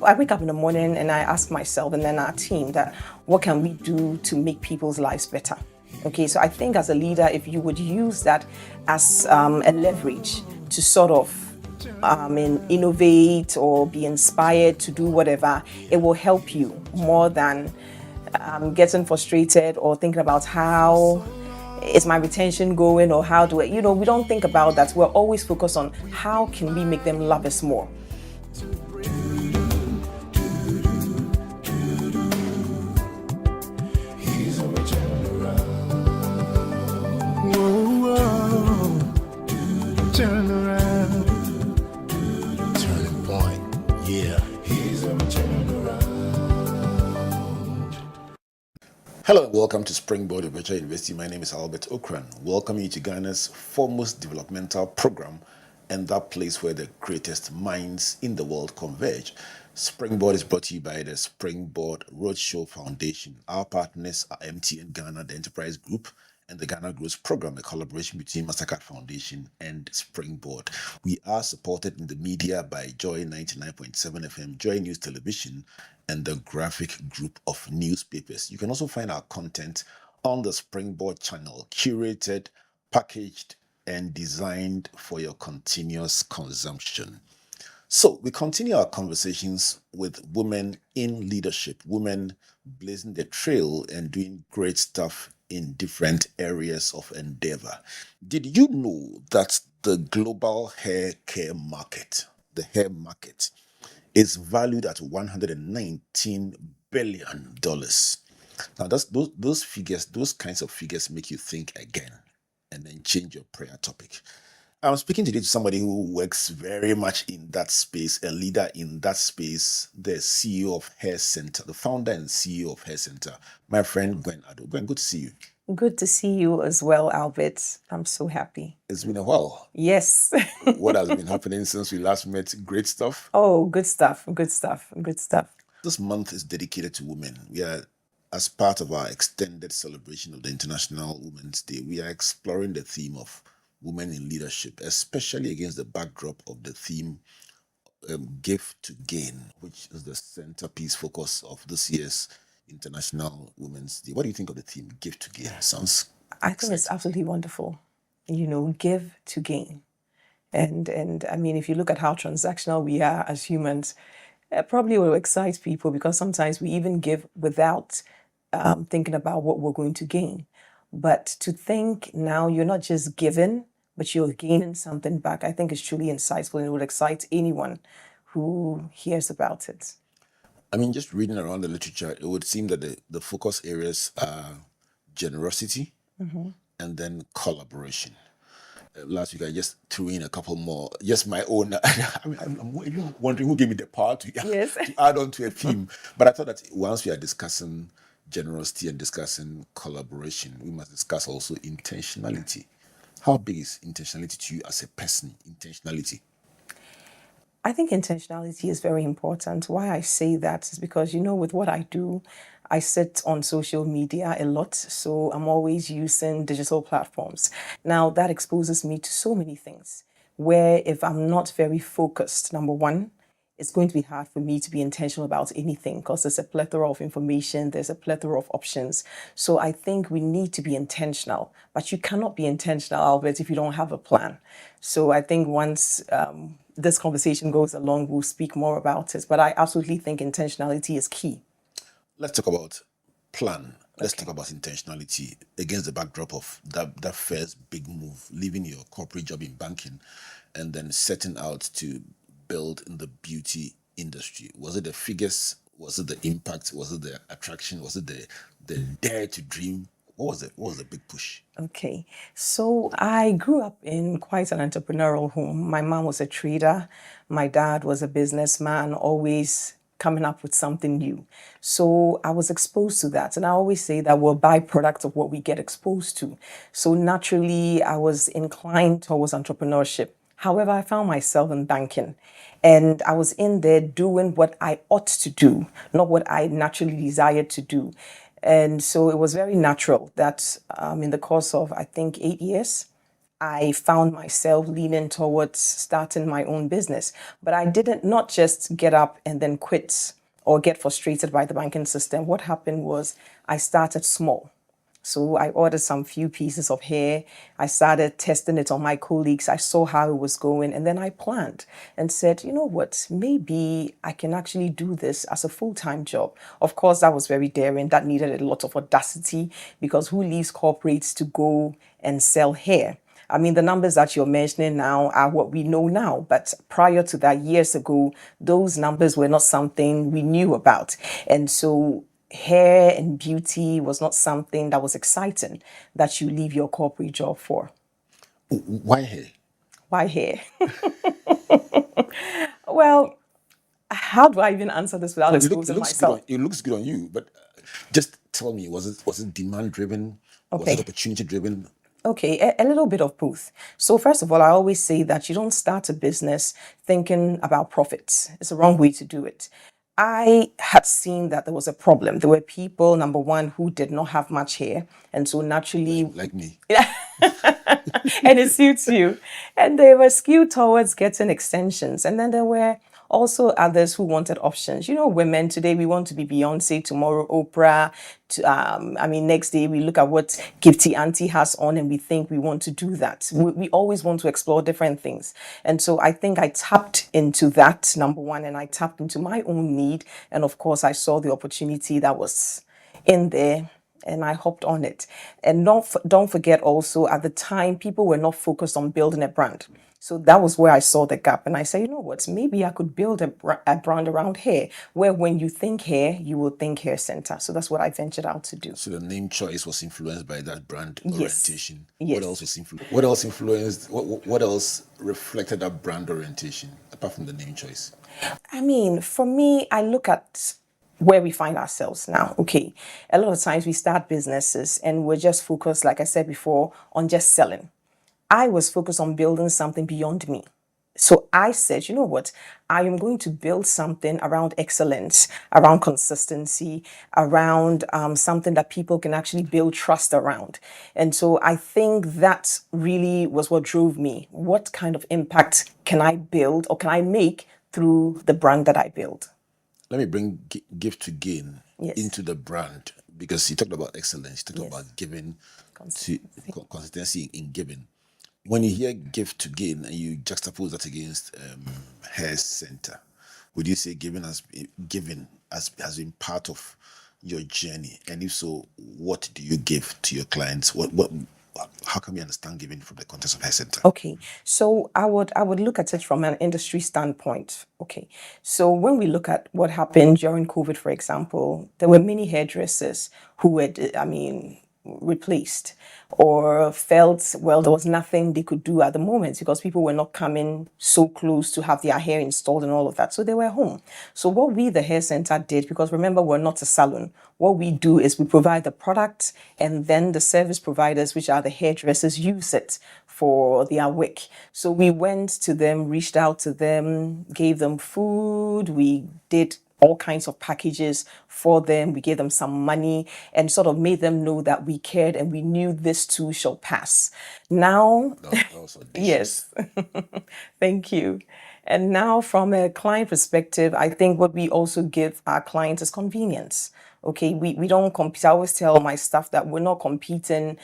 I wake up in the morning and I ask myself and then our team that what can we do to make people's lives better? Okay, so I think as a leader, if you would use that as a leverage to sort of innovate or be inspired to do whatever, it will help you more than getting frustrated or thinking about how is my retention going or how do I, we don't think about that. We're always focused on how can we make them love us more. Turn around. Turning point. Yeah. He's a turnaround. Hello and welcome to Springboard of Virtual University. My name is Albert Okran. Welcome you to Ghana's foremost developmental program and that place where the greatest minds in the world converge. Springboard is brought to you by the Springboard Roadshow Foundation. Our partners are MTN Ghana, the Enterprise Group, and the Ghana Growth Program, a collaboration between Mastercard Foundation and Springboard. We are supported in the media by Joy 99.7 FM, Joy News Television, and the Graphic Group of newspapers. You can also find our content on the Springboard channel, curated, packaged, and designed for your continuous consumption. So we continue our conversations with women in leadership, women blazing the trail and doing great stuff in different areas of endeavor. Did you know that the global hair care market, the hair market, is valued at $119 billion? Now, those figures, those kinds of figures make you think again and then change your prayer topic. I'm speaking today to somebody who works very much in that space, a leader in that space, the CEO of Hair Senta, the founder and CEO of Hair Senta, my friend Gwen Addo. Gwen, good to see you. Good to see you as well, Albert. I'm so happy. It's been a while. Yes. What has been happening since we last met? Great stuff. Oh, good stuff, good stuff, good stuff. This month is dedicated to women. We are, as part of our extended celebration of the International Women's Day, we are exploring the theme of women in leadership, especially against the backdrop of the theme Give to Gain, which is the centerpiece focus of this year's International Women's Day. What do you think of the theme Give to Gain? I think it's absolutely wonderful. Give to gain. And I mean, if you look at how transactional we are as humans, it probably will excite people because sometimes we even give without thinking about what we're going to gain. But to think now you're not just giving, but you're gaining something back, I think is truly insightful and it would excite anyone who hears about it. I mean, just reading around the literature, it would seem that the focus areas are generosity and then collaboration. Last week, I just threw in a couple more, just my own. I'm wondering who gave me the power to add on to a theme. But I thought that once we are discussing generosity and discussing collaboration, we must discuss also intentionality. How big is intentionality to you as a person? Intentionality. I think intentionality is very important. Why I say that is because, with what I do, I sit on social media a lot. So I'm always using digital platforms. Now that exposes me to so many things where if I'm not very focused, number one, it's going to be hard for me to be intentional about anything because there's a plethora of information, there's a plethora of options. So I think we need to be intentional, but you cannot be intentional, Albert, if you don't have a plan. So I think once this conversation goes along, we'll speak more about it. But I absolutely think intentionality is key. Let's talk about plan. Let's talk about intentionality against the backdrop of that first big move, leaving your corporate job in banking and then setting out to build in the beauty industry. Was it the figures? Was it the impact? Was it the attraction? Was it the dare to dream? What was the big push? Okay, so I grew up in quite an entrepreneurial home. My mom was a trader. My dad was a businessman, always coming up with something new. So I was exposed to that. And I always say that we're byproducts of what we get exposed to. So naturally, I was inclined towards entrepreneurship. However, I found myself in banking and I was in there doing what I ought to do, not what I naturally desired to do. And so it was very natural that in the course of, I think, 8 years, I found myself leaning towards starting my own business. But I didn't not just get up and then quit or get frustrated by the banking system. What happened was I started small. So I ordered some few pieces of hair. I started testing it on my colleagues. I saw how it was going. And then I planned and said, you know what, maybe I can actually do this as a full-time job. Of course, that was very daring. That needed a lot of audacity because who leaves corporates to go and sell hair? I mean, the numbers that you're mentioning now are what we know now. But prior to that, years ago, those numbers were not something we knew about. And so hair and beauty was not something that was exciting that you leave your corporate job for. Why hair? Why hair? Well, how do I even answer this without exposing myself? It looks good on you, but just tell me, was it demand driven? Was it Okay. opportunity driven? Okay, a little bit of both. So first of all, I always say that you don't start a business thinking about profits. It's the wrong way to do it. I had seen that there was a problem. There were people, number one, who did not have much hair. And so naturally, Like me. and it suits you. And they were skewed towards getting extensions. And then there were also others who wanted options. You know, women today, we want to be Beyonce, tomorrow Oprah. Next day we look at what Gifty Auntie has on and we think we want to do that. We always want to explore different things. And so I think I tapped into that, number one, and I tapped into my own need. And of course, I saw the opportunity that was in there and I hopped on it. And don't forget also, at the time, people were not focused on building a brand. So that was where I saw the gap. And I said, you know what, maybe I could build a brand around hair, where when you think hair, you will think Hair Senta. So that's what I ventured out to do. So the name choice was influenced by that brand Yes. orientation. What Yes. else was What else influenced? What else reflected that brand orientation apart from the name choice? I mean, for me, I look at where we find ourselves now. Okay. A lot of times we start businesses and we're just focused, like I said before, on just selling. I was focused on building something beyond me. So I said, you know what? I am going to build something around excellence, around consistency, around something that people can actually build trust around. And so I think that really was what drove me. What kind of impact can I build or can I make through the brand that I build? Let me bring Give to Gain Yes. into the brand because you talked about excellence, you talked Yes. about giving to Consistency. consistency in giving. When you hear Give to Gain and you juxtapose that against Hair Center, would you say giving has been part of your journey? And if so, what do you give to your clients? What how can we understand giving from the context of Hair Center? Okay, so I would look at it from an industry standpoint. Okay, so when we look at what happened during COVID, for example, there were many hairdressers who were, replaced or felt, well, there was nothing they could do at the moment because people were not coming so close to have their hair installed and all of that. So they were home. So what we, the hair center, did, because remember, we're not a salon, what we do is we provide the product and then the service providers, which are the hairdressers, use it for their work. So we went to them, reached out to them, gave them food, we did all kinds of packages for them. We gave them some money and sort of made them know that we cared and we knew this too shall pass. Now, That was audacious. yes, thank you. And now, from a client perspective, I think what we also give our clients is convenience. Okay, we don't compete. I always tell my staff that we're not competing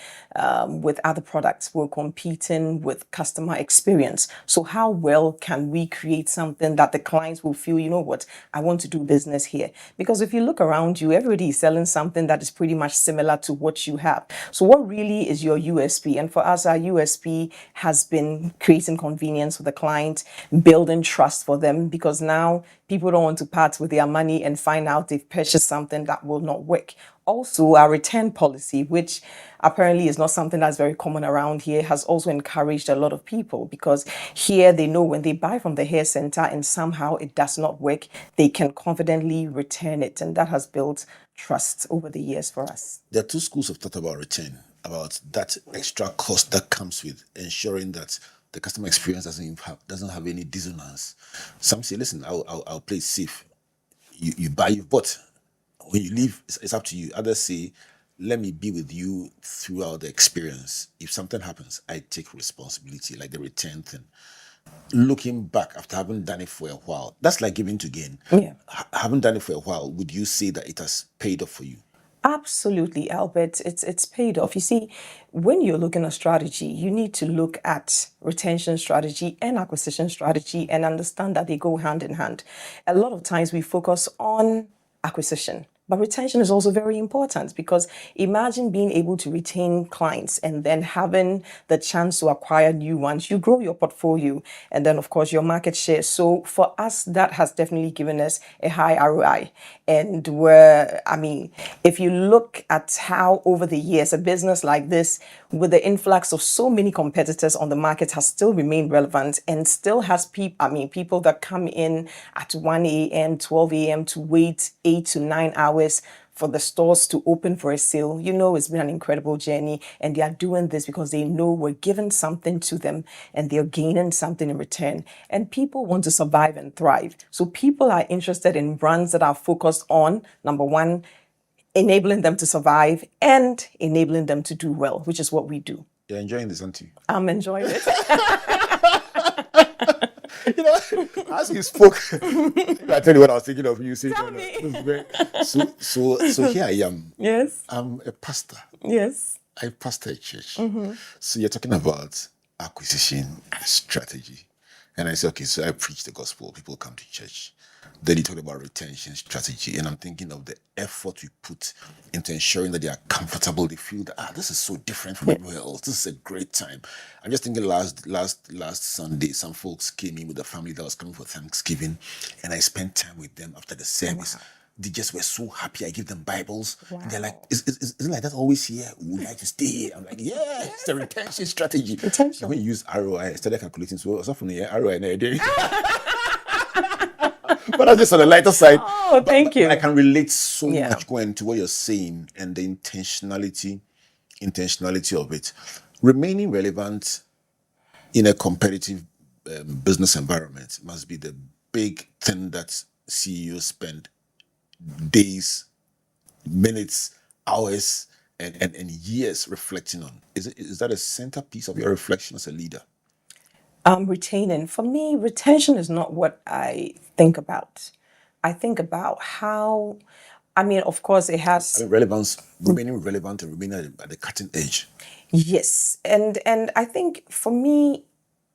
with other products. We're competing with customer experience. So how well can we create something that the clients will feel, you know what, I want to do business here? Because if you look around you, everybody is selling something that is pretty much similar to what you have. So what really is your USP? And for us, our USP has been creating convenience for the client, building trust for them, because now people don't want to part with their money and find out they've purchased something that will not work. Also, our return policy, which apparently is not something that's very common around here, has also encouraged a lot of people because here they know when they buy from the hair center and somehow it does not work, they can confidently return it. And that has built trust over the years for us. There are two schools of thought about return, about that extra cost that comes with ensuring that the customer experience doesn't have any dissonance. Some say, listen, I'll play it safe. You buy, you've bought. When you leave, it's up to you. Others say, let me be with you throughout the experience. If something happens, I take responsibility, like the return thing. Looking back after having done it for a while, that's like giving to gain. Yeah. Having done it for a while, would you say that it has paid off for you? Absolutely, Albert. It's paid off. You see, when you're looking at strategy, you need to look at retention strategy and acquisition strategy and understand that they go hand in hand. A lot of times we focus on acquisition. But retention is also very important because imagine being able to retain clients and then having the chance to acquire new ones. You grow your portfolio and then, of course, your market share. So for us, that has definitely given us a high ROI. And if you look at how over the years, a business like this, with the influx of so many competitors on the market, has still remained relevant and still has people that come in at 1 a.m., 12 a.m. to wait 8 to 9 hours for the stores to open for a sale. It's been an incredible journey, and they are doing this because they know we're giving something to them and they're gaining something in return. And people want to survive and thrive. So people are interested in brands that are focused on, number one, enabling them to survive and enabling them to do well, which is what we do. You're enjoying this, aren't you? I'm enjoying it. As you spoke, I tell you what I was thinking of you saying. Tell me. This is great. So here I am. Yes. I'm a pastor. Yes. I pastor a church. So you're talking about acquisition strategy. And I say, okay, so I preach the gospel, people come to church. Then you talk about retention strategy, and I'm thinking of the effort we put into ensuring that they are comfortable. They feel that this is so different from everywhere else. This is a great time. I'm just thinking last Sunday, some folks came in with a family that was coming for Thanksgiving, and I spent time with them after the service. Wow. They just were so happy. I give them Bibles. Wow. And they're like, is it like that always here? We would like to stay here. I'm like, yeah, it's a retention strategy. Retention. And when you use ROI, I started calculating. So what's from the ROI in a day? But that's just on the lighter side. Oh, thank you. I can relate so Yeah. much, Gwen, to what you're saying and the intentionality of it. Remaining relevant in a competitive business environment must be the big thing that CEOs spend days, minutes, hours, and years reflecting on. Is that a centerpiece of your reflection as a leader? Retaining. For me, retention is not what I think about. I think about how, of course, it has. Relevance, remaining relevant and remaining at the cutting edge. Yes. And I think for me,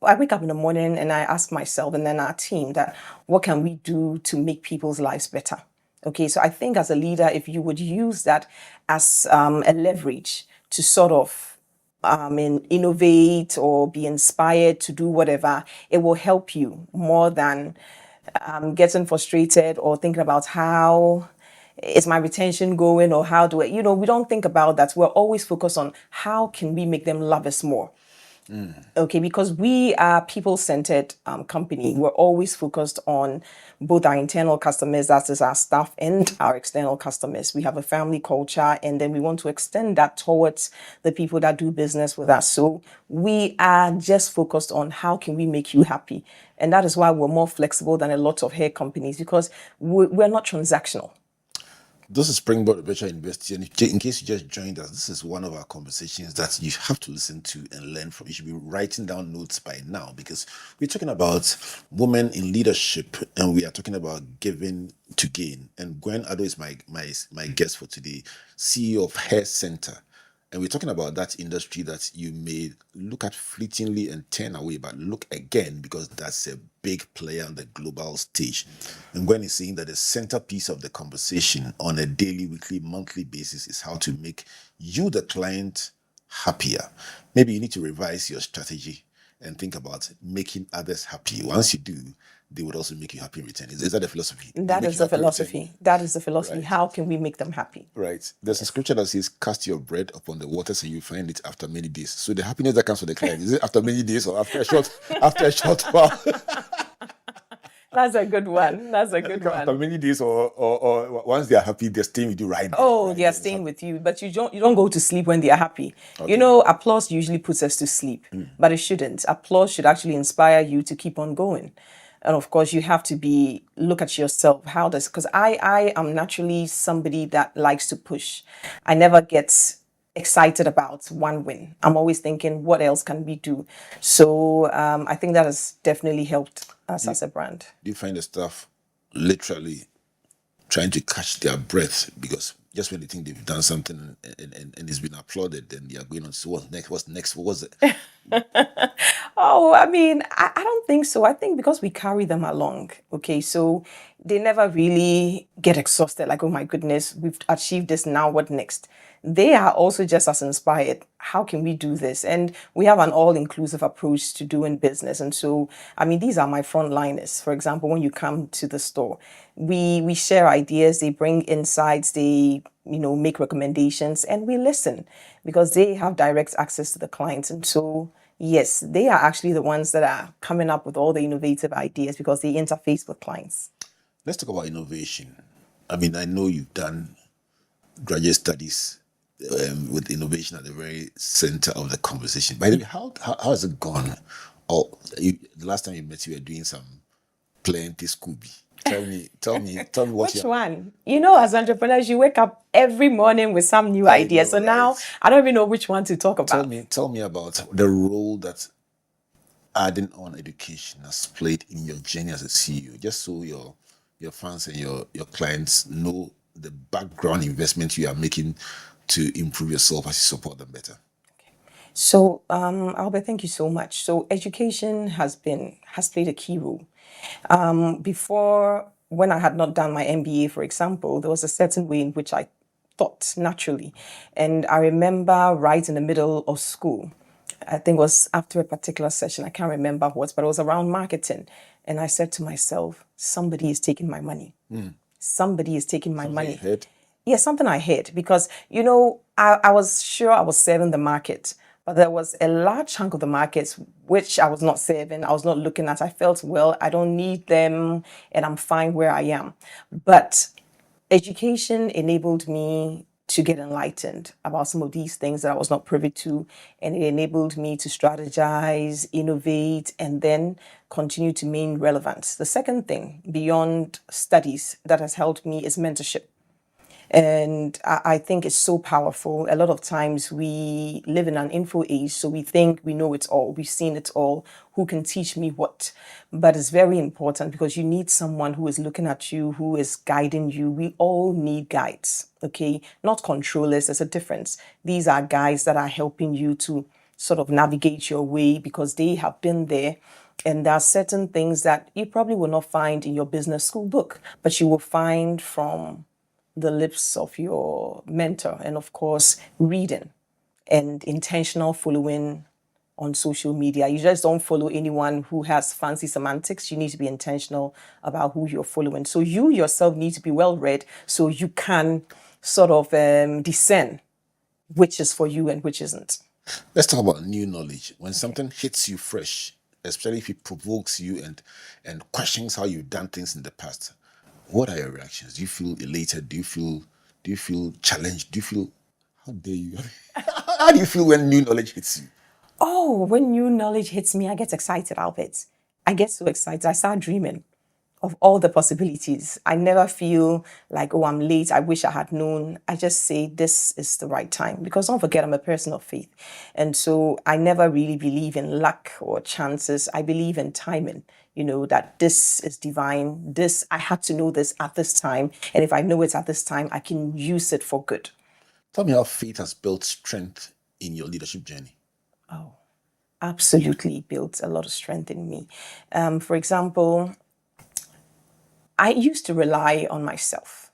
I wake up in the morning and I ask myself and then our team that what can we do to make people's lives better? Okay, so I think as a leader, if you would use that as a leverage to sort of innovate or be inspired to do whatever, it will help you more than getting frustrated or thinking about how is my retention going or how do I, we don't think about that. We're always focused on how can we make them love us more. Okay, because we are people-centered company. We're always focused on both our internal customers, that is our staff, and our external customers. We have a family culture, and then we want to extend that towards the people that do business with us. So we are just focused on how can we make you happy. And that is why we're more flexible than a lot of hair companies, because we're not transactional. This is Springboard Virtual University, and in case you just joined us, this is one of our conversations that you have to listen to and learn from. You should be writing down notes by now because we're talking about women in leadership, and we are talking about giving to gain. And Gwen Addo is my guest for today, CEO of Hair Senta. And we're talking about that industry that you may look at fleetingly and turn away, but look again because that's a big player on the global stage. And Gwen is saying that the centerpiece of the conversation on a daily, weekly, monthly basis is how to make you, the client, happier. Maybe you need to revise your strategy and think about making others happy. Once you do, they would also make you happy in return. Is that the philosophy? That is the philosophy. That is the philosophy. Right. How can we make them happy? Right. There's a scripture that says, cast your bread upon the waters and you find it after many days. So the happiness that comes from the client, is it after many days or after a short while? That's a good one. That's a good one. After many days or once they are happy, they're staying with you right now. Oh, they are staying with you, but you don't go to sleep when they are happy. Okay. Applause usually puts us to sleep, but it shouldn't. Applause should actually inspire you to keep on going. And of course, you have to look at yourself. How does, because I am naturally somebody that likes to push. I never get excited about one win. I'm always thinking, what else can we do? So I think that has definitely helped us as a brand. Do you find the staff literally trying to catch their breath because just when they think they've done something and it's been applauded, then they are going on, so what's next? What's next? What was it? Oh, I mean, I don't think so. I think because we carry them along, okay, so they never really get exhausted, like, oh my goodness, we've achieved this, now what next? They are also just as inspired. How can we do this? And we have an all-inclusive approach to doing business. And so, I mean, these are my frontliners. For example, when you come to the store, we share ideas, they bring insights, they make recommendations, and we listen because they have direct access to the clients. And so yes, they are actually the ones that are coming up with all the innovative ideas because they interface with clients. Let's talk about innovation. I mean, I know you've done graduate studies with innovation at the very center of the conversation. By the way, how has it gone? The last time you met, you were doing some plenty Scooby. Tell me what Which one? As entrepreneurs, you wake up every morning with some new idea. So now I don't even know which one to talk about. Tell me about the role that adding on education has played in your journey as a CEO, just so your fans and your clients know the background investment you are making to improve yourself as you support them better. So, Albert, thank you so much. So, education has played a key role. Before, when I had not done my MBA, for example, there was a certain way in which I thought naturally, and I remember right in the middle of school, I think it was after a particular session, I can't remember what, but it was around marketing, and I said to myself, somebody is taking my money. Somebody is taking my money. Heard? Yeah, something I heard because, I was sure I was serving the market, but there was a large chunk of the market which I was not serving, I was not looking at. I felt, well, I don't need them and I'm fine where I am. But education enabled me to get enlightened about some of these things that I was not privy to. And it enabled me to strategize, innovate, and then continue to remain relevant. The second thing beyond studies that has helped me is mentorship. And I think it's so powerful. A lot of times we live in an info age, so we think we know it all, we've seen it all, who can teach me what? But it's very important because you need someone who is looking at you, who is guiding you. We all need guides, okay? Not controllers, there's a difference. These are guides that are helping you to sort of navigate your way because they have been there. And there are certain things that you probably will not find in your business school book, but you will find from the lips of your mentor, and of course, reading and intentional following on social media. You just don't follow anyone who has fancy semantics. You need to be intentional about who you're following. So you yourself need to be well read so you can sort of discern which is for you and which isn't. Let's talk about new knowledge. When something hits you fresh, especially if it provokes you and questions how you've done things in the past, what are your reactions? Do you feel elated? Do you feel challenged? Do you feel, how dare you? How do you feel when new knowledge hits you? Oh, when new knowledge hits me, I get excited, Albert. I get so excited. I start dreaming of all the possibilities. I never feel like, oh, I'm late, I wish I had known. I just say this is the right time because don't forget, I'm a person of faith. And so I never really believe in luck or chances. I believe in timing, that this is divine. This, I had to know this at this time. And if I know it at this time, I can use it for good. Tell me how faith has built strength in your leadership journey. Oh, absolutely built a lot of strength in me. For example, I used to rely on myself.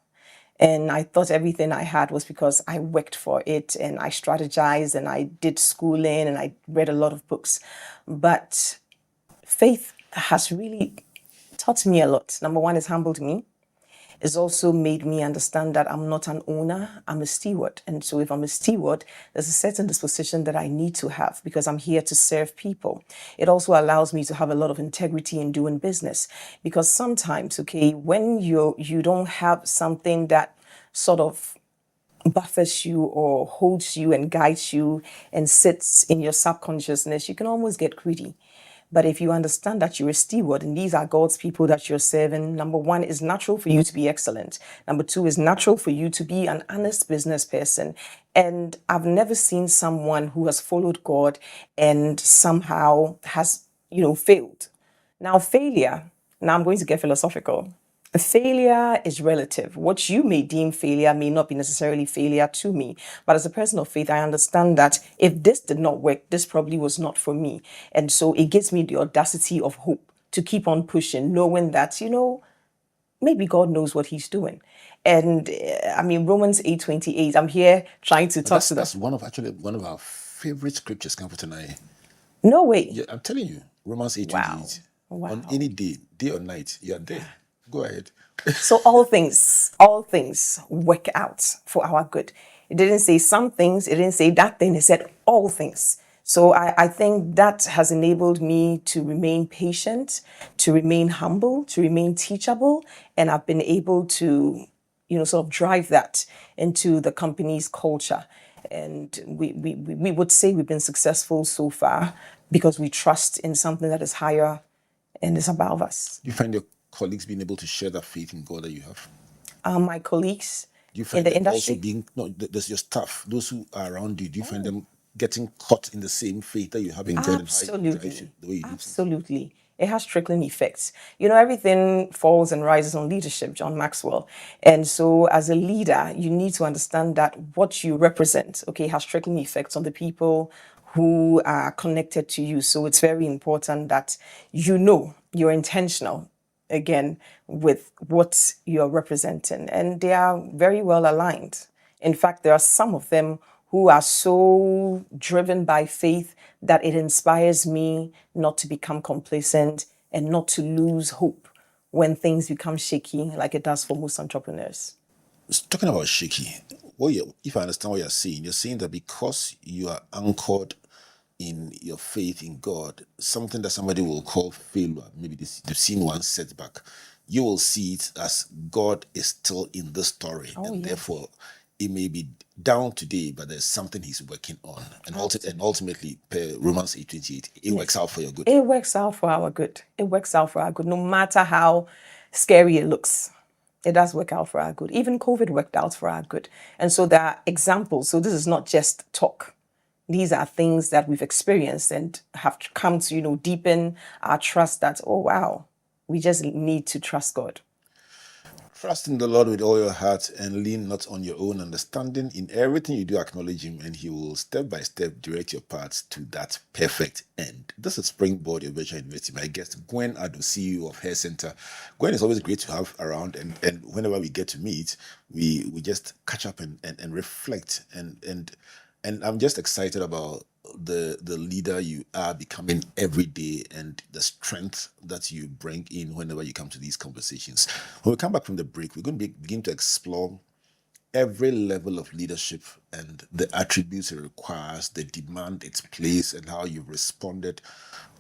And I thought everything I had was because I worked for it and I strategized and I did schooling and I read a lot of books. But faith has really taught me a lot. Number one, it's humbled me. It's also made me understand that I'm not an owner, I'm a steward. And so if I'm a steward, there's a certain disposition that I need to have because I'm here to serve people. It also allows me to have a lot of integrity in doing business because sometimes, okay, when you don't have something that sort of buffers you or holds you and guides you and sits in your subconsciousness, you can almost get greedy. But if you understand that you're a steward and these are God's people that you're serving, number one, it's natural for you to be excellent. Number two, it's natural for you to be an honest business person. And I've never seen someone who has followed God and somehow has, failed. Now, failure, now I'm going to get philosophical. Failure is relative. What you may deem failure may not be necessarily failure to me. But as a person of faith, I understand that if this did not work, this probably was not for me. And so it gives me the audacity of hope to keep on pushing, knowing that, maybe God knows what he's doing. And Romans 8:28, I'm here trying to talk to them. That's one of our favorite scriptures come for tonight. No way. Yeah, I'm telling you, Romans 8:28. Wow. On any day or night, you are there. Go ahead. So all things work out for our good. It didn't say some things, it didn't say that thing, it said all things. So I think that has enabled me to remain patient, to remain humble, to remain teachable, and I've been able to, sort of drive that into the company's culture. And we would say we've been successful so far because we trust in something that is higher and is above us. Do you find your colleagues being able to share that faith in God that you have? My colleagues Do you find in the them industry, also being, no, there's your staff, those who are around you, do you find them getting caught in the same faith that you have in God and how it drives you, the way you do things? absolutely. It has trickling effects. Everything falls and rises on leadership, John Maxwell. And so as a leader, you need to understand that what you represent, has trickling effects on the people who are connected to you. So it's very important that you're intentional, again, with what you're representing. And they are very well aligned. In fact, there are some of them who are so driven by faith that it inspires me not to become complacent and not to lose hope when things become shaky, like it does for most entrepreneurs. Talking about shaky, if I understand what you're saying that because you are anchored in your faith in God, something that somebody will call failure, maybe they've seen one setback, you will see it as God is still in the story, and therefore it may be down today, but there's something he's working on, and ultimately, per Romans 8:28, it works out for your good. It works out for our good. It works out for our good, no matter how scary it looks. It does work out for our good. Even COVID worked out for our good. And so there are examples. So this is not just talk. These are things that we've experienced and have come to, deepen our trust that, oh, wow, we just need to trust God. Trust in the Lord with all your heart and lean not on your own understanding. In everything you do, acknowledge him, and he will step by step direct your paths to that perfect end. This is Springboard, your virtual university. My guest, Gwen Addo, CEO of Hair Senta. Gwen is always great to have around, and whenever we get to meet, we just catch up and reflect. And I'm just excited about the leader you are becoming every day and the strength that you bring in whenever you come to these conversations. When we come back from the break, we're going to begin to explore every level of leadership and the attributes it requires, the demand it plays, and how you've responded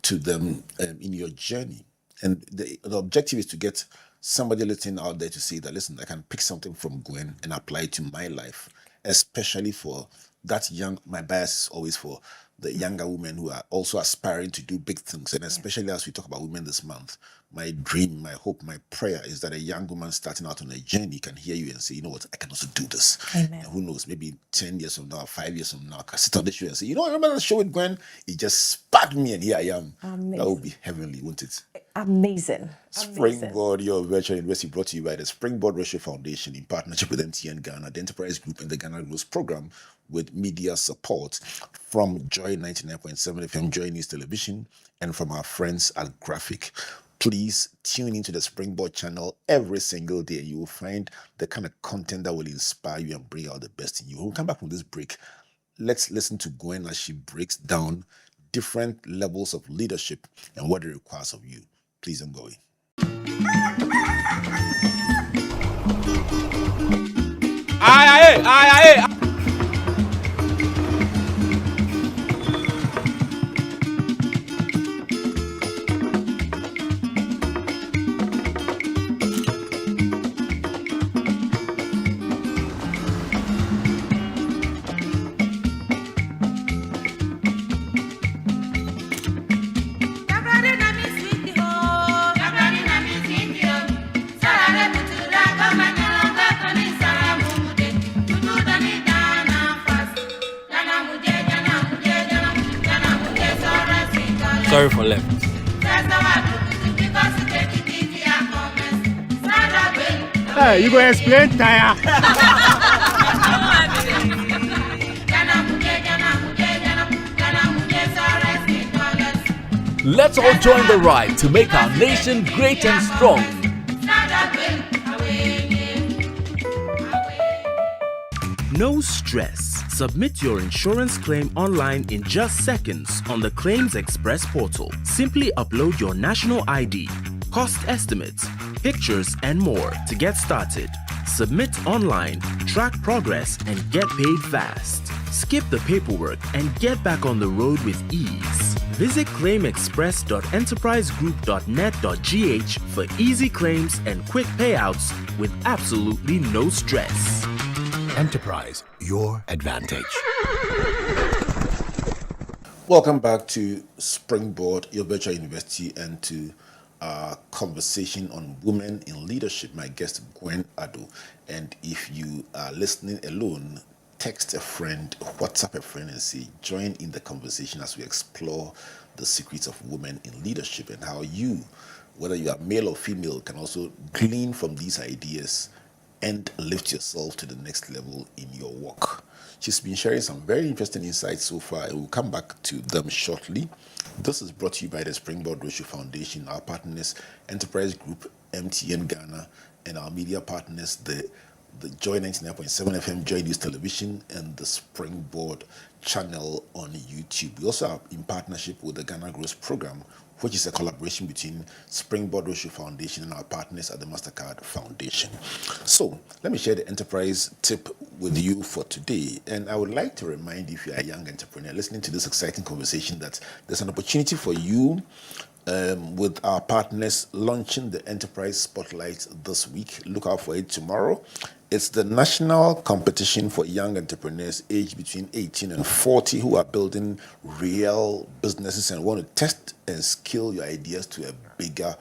to them in your journey. And the objective is to get somebody listening out there to say that, listen, I can pick something from Gwen and apply it to my life, especially for that my bias is always for the younger women who are also aspiring to do big things. And especially as we talk about women this month, my dream, my hope, my prayer is that a young woman starting out on a journey can hear you and say, you know what, I can also do this. Amen. And who knows, maybe 10 years from now, 5 years from now, I can sit on the show and say, I remember that show with Gwen? It just sparked me and here I am. Amazing. That would be heavenly, wouldn't it? Amazing. Springboard, your virtual university, brought to you by the Springboard Ratio Foundation in partnership with MTN Ghana, the Enterprise Group, and the Ghana Growth Program, with media support from Joy 99.7 FM, Joy News Television, and from our friends at Graphic. Please tune into the Springboard channel every single day. You will find the kind of content that will inspire you and bring out the best in you. When we come back from this break, let's listen to Gwen as she breaks down different levels of leadership and what it requires of you. Please don't go away. Aye, aye, aye, aye. Sorry for left. Hey, you gonna explain tire? Let's all join the ride to make our nation great and strong. No stress. Submit your insurance claim online in just seconds on the Claims Express portal. Simply upload your national ID, cost estimates, pictures, and more to get started. Submit online, track progress, and get paid fast. Skip the paperwork and get back on the road with ease. Visit claimexpress.enterprisegroup.net.gh for easy claims and quick payouts with absolutely no stress. Enterprise, your advantage. Welcome back to Springboard, your virtual university, and to our conversation on women in leadership. My guest, Gwen Addo. And if you are listening alone, text a friend, WhatsApp a friend, and say, join in the conversation as we explore the secrets of women in leadership and how you, whether you are male or female, can also glean from these ideas and lift yourself to the next level in your work. She's been sharing some very interesting insights so far, and we'll come back to them shortly. This is brought to you by the Springboard Roadshow Foundation, our partners, Enterprise Group, MTN Ghana, and our media partners, the Joy 99.7 FM, Joy News Television, and the Springboard channel on YouTube. We also are in partnership with the Ghana Growth Program, which is a collaboration between Springboard Roadshow Foundation and our partners at the MasterCard Foundation. So let me share the enterprise tip with you for today. And I would like to remind you, if you're a young entrepreneur listening to this exciting conversation, that there's an opportunity for you with our partners launching the Enterprise Spotlight this week. Look out for it tomorrow. It's the national competition for young entrepreneurs aged between 18 and 40 who are building real businesses and want to test and scale your ideas to a bigger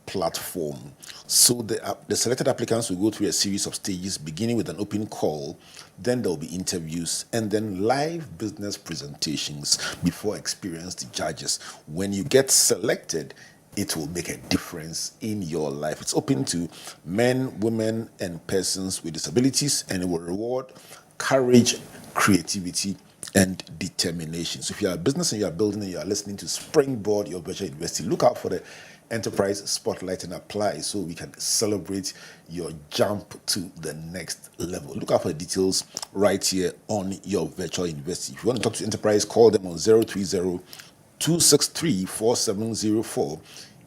platform. So the selected applicants will go through a series of stages, beginning with an open call, then there will be interviews, and then live business presentations before experienced judges. When you get selected, it will make a difference in your life. It's open to men, women, and persons with disabilities, and it will reward courage, creativity, and determination. So if you are a business and you are building and you are listening to Springboard, your virtual university, look out for the Enterprise Spotlight and apply so we can celebrate your jump to the next level. Look out for the details right here on your virtual university. If you want to talk to Enterprise, call them on 030-263-4704.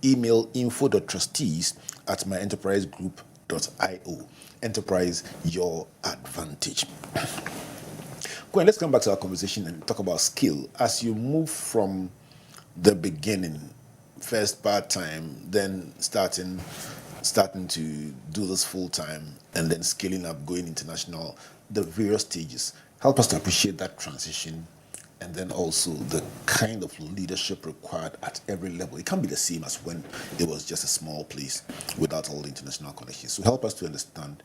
Email info.trustees@myenterprisegroup.io. Enterprise, your advantage. Gwen, let's come back to our conversation and talk about skill. As you move from the beginning, first part-time, then starting to do this full-time, and then scaling up, going international, the various stages. Help us to appreciate that transition, and then also the kind of leadership required at every level. It can't be the same as when it was just a small place without all the international connections. So help us to understand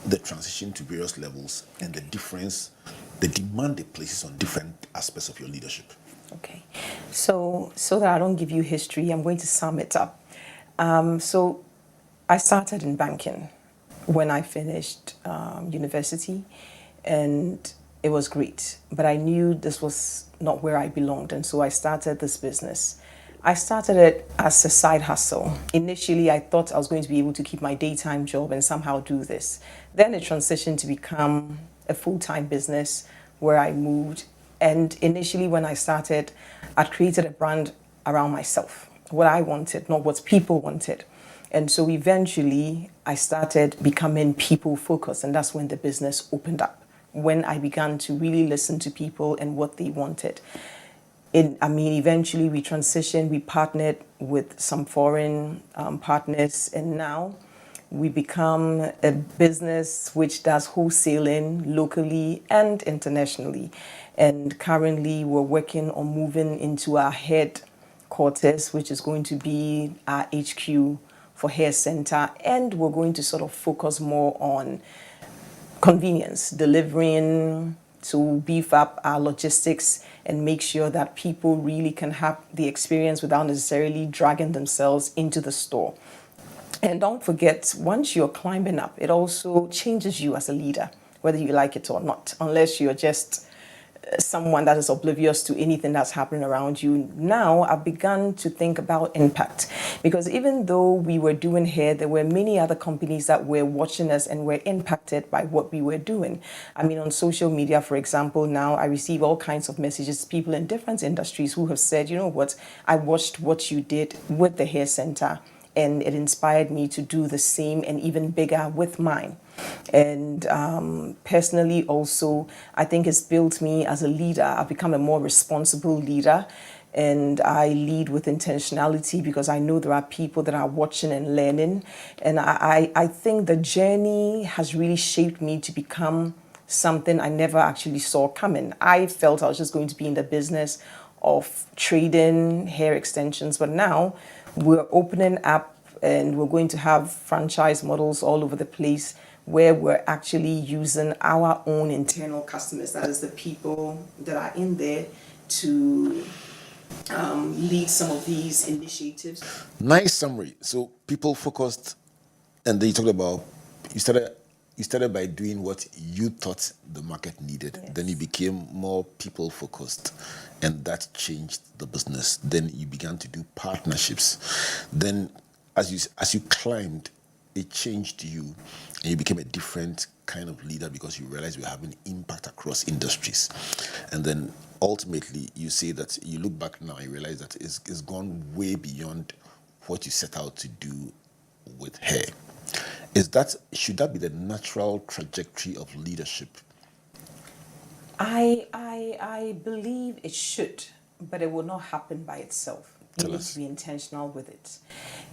the transition to various levels and the difference, the demand it places on different aspects of your leadership. Okay, so that I don't give you history, I'm going to sum it up. So I started in banking when I finished university, and it was great. But I knew this was not where I belonged, and so I started this business. I started it as a side hustle. Initially, I thought I was going to be able to keep my daytime job and somehow do this. Then it transitioned to become a full-time business where I moved. And initially when I started, I'd created a brand around myself, what I wanted, not what people wanted. And so eventually I started becoming people focused, and that's when the business opened up, when I began to really listen to people and what they wanted. Eventually we transitioned, we partnered with some foreign partners, and now we become a business which does wholesaling locally and internationally. And currently we're working on moving into our headquarters, which is going to be our HQ for Hair Senta. And we're going to sort of focus more on convenience, delivering to beef up our logistics and make sure that people really can have the experience without necessarily dragging themselves into the store. And don't forget, once you're climbing up, it also changes you as a leader, whether you like it or not, unless you're just someone that is oblivious to anything that's happening around you. Now I've begun to think about impact, because even though we were doing hair, there were many other companies that were watching us and were impacted by what we were doing. I mean, on social media, for example, now I receive all kinds of messages, people in different industries who have said, you know what, I watched what you did with the hair center, and it inspired me to do the same and even bigger with mine. And personally also, I think it's built me as a leader. I've become a more responsible leader, and I lead with intentionality because I know there are people that are watching and learning. And I think the journey has really shaped me to become something I never actually saw coming. I felt I was just going to be in the business of trading hair extensions, but now we're opening up and we're going to have franchise models all over the place where we're actually using our own internal customers, that is the people that are in there, to lead some of these initiatives. Nice summary. So people focused, and then you talked about you started by doing what you thought the market needed. Yes. Then you became more people focused, and that changed the business. Then you began to do partnerships. Then as you climbed, it changed you, and you became a different kind of leader because you realized you were having impact across industries. And then ultimately you say that you look back now and you realize that it's gone way beyond what you set out to do with hair. Should that be the natural trajectory of leadership? I believe it should, but it will not happen by itself. You Tell need us. to be intentional with it.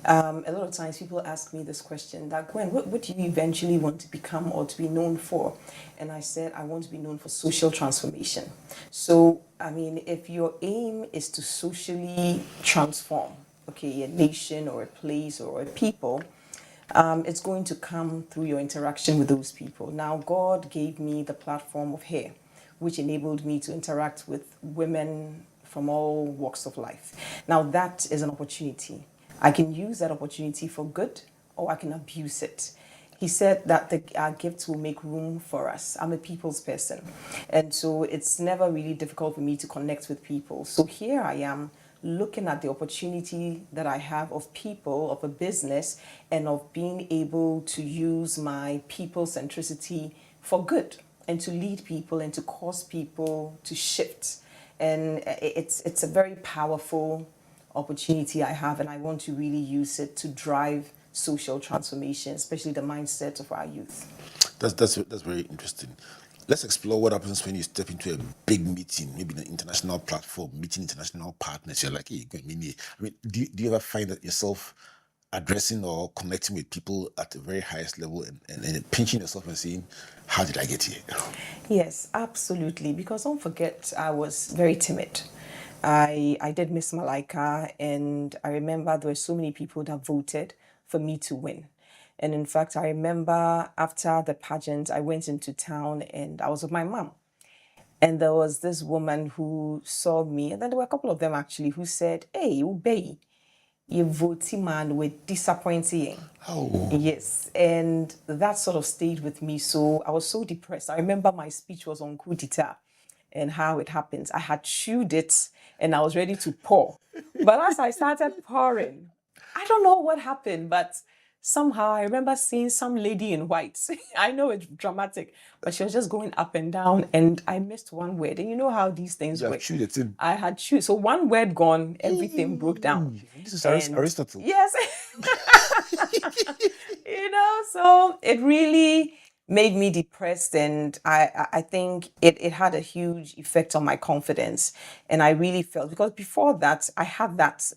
A lot of times people ask me this question, that Gwen, what do you eventually want to become or to be known for? And I said, I want to be known for social transformation. So, I mean, if your aim is to socially transform, okay, a nation or a place or a people, it's going to come through your interaction with those people. Now, God gave me the platform of hair, which enabled me to interact with women from all walks of life. Now, that is an opportunity. I can use that opportunity for good, or I can abuse it. He said that our gifts will make room for us. I'm a people's person. And so it's never really difficult for me to connect with people. So here I am, looking at the opportunity that I have of people, of a business, and of being able to use my people centricity for good, and to lead people and to cause people to shift. And it's a very powerful opportunity I have, and I want to really use it to drive social transformation, especially the mindset of our youth. That's very interesting. Let's explore what happens when you step into a big meeting, maybe an international platform, meeting international partners. You're like, hey, I mean, do you ever find that yourself addressing or connecting with people at the very highest level and pinching yourself and saying, how did I get here? Yes, absolutely. Because don't forget, I was very timid. I did Miss Malaika, and I remember there were so many people that voted for me to win. And in fact, I remember after the pageant, I went into town and I was with my mom. And there was this woman who saw me, and then there were a couple of them actually who said, hey, Ubei, you voting man with disappointing. Oh. Yes, and that sort of stayed with me. So I was so depressed. I remember my speech was on coup d'etat and how it happens. I had chewed it and I was ready to pour. But as I started pouring, I don't know what happened, but somehow I remember seeing some lady in white. I know it's dramatic, but she was just going up and down, and I missed one word. And you know how these things You have work. chewed it in. I had chewed. So one word gone, everything broke down. This is And Aristotle. yes. So it really made me depressed, and I think it had a huge effect on my confidence. And I really felt, because before that I had that